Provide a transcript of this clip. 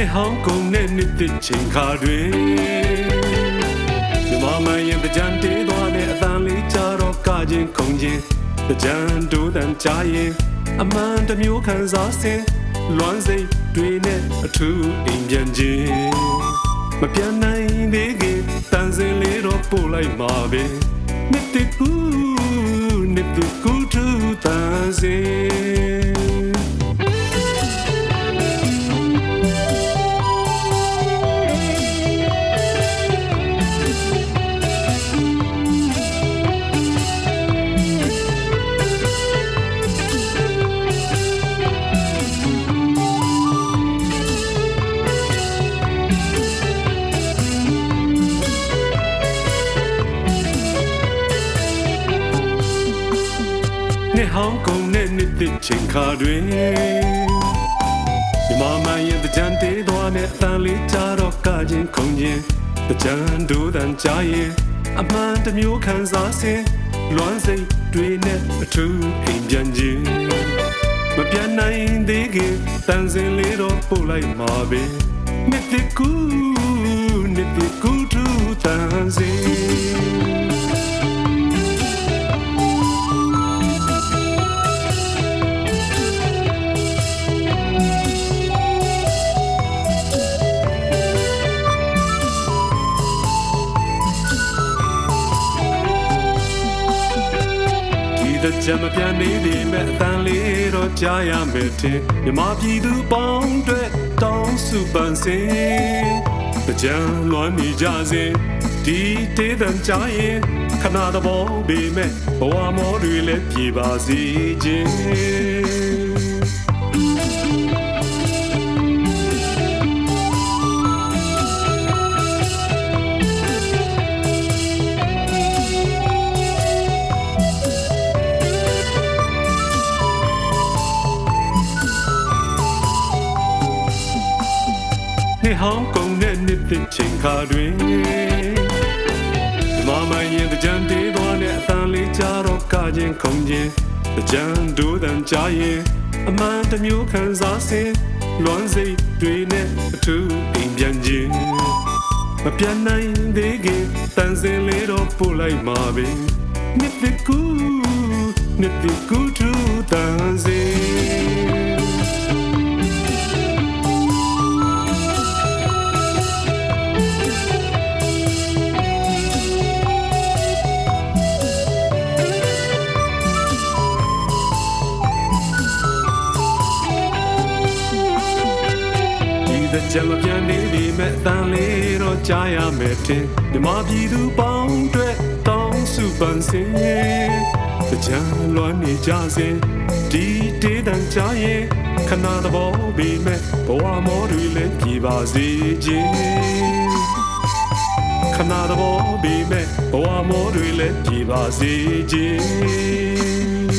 နေဟောင်းကုန်နဲ့နှစ်သစ်ချိန်ခါတွေဒီမမရင်တကြံတေးသွားတဲ့အတန်လေးကြတော့ကခြင်းခုန်ခြင်းတကြံတို့တန်ကြရင်အမှန်တစ်မျိုးခံစားစဉ်လွမ်းစိတ်တွေနဲ့အထူးအိမ်ပြန်ခြင်းမပြန်နိုင်သေးခင်တန်စင်လေးတော့ပို့လိုက်မှာပဲနှစ်သစ်ကူထူတန်စင်နေဟောင်းကုန်နဲ့နှစ်သစ်ချိန်ခါတွေဒီမမရင်တကြံတေးသွားနဲ့အတန်လေးကြတော့ကခြင်းခုန်ခြင်းတကြံတို့တန်ကြရင်အမှန်တစ်မျိုးခံစားစဉ်လွမ်းစိတ်တွေနဲ့အထူးအိမ်ပြန်ခြင်းမပြန်နိုင်သေးခင်တန်စင်လေးတော့ပို့လိုက်မှာပဲနှစ်သစ်ကူထူတန်စင်ကြမပြန်နေသည်မဲ့အတန်လေးတော့ကြားရမယ်တင်မြမပြည်သူပေါင်းအတွက်တောင်းစုပန်စင်ကြံလွမ်းနေကြစဉ်ဒီတေးတန်ကြားရင်ခဏသဘောပေမဲ့ဘဝမောတွေလည်းပြေပါစေခြင်းနေဟောင်းကုန်တဲ့နှစ်သစ်ချိန်ခါတွေဒီမမရင်တကြံတေးသွားတဲ့အတန်လေးကြတော့ကခြင်းခုန်ခြင်းတကြံတို့တန်ကြရင်အမှန်တစ်မျိုးခံစားစဉ်လွမ်းစိတ်တွေနဲ့အထူးအိမ်ပြန်ခြင်းမပြန်နိုင်သေးခင်တန်စင်လေးတော့ပို့လိုက်မှာပဲနှစ်သစ်ကူထူတန်စင်ကြမပြန်နေပြီမဲ့အတန်လေးတော့ကြားရမယ်တင်ဒီမပြည်သူပေါင်းအတွက်တောင်းစုပန်စင်ကြံလွမ်းနေကြစဉ်ဒီတေးတန်ကြားရင်ခဏသဘောပေမဲ့ဘဝမောတွေလည်းပြေပါစေခြင်းခဏသဘောပေမဲ့ဘဝမောတွေလည်းပြေပါစေခြင်း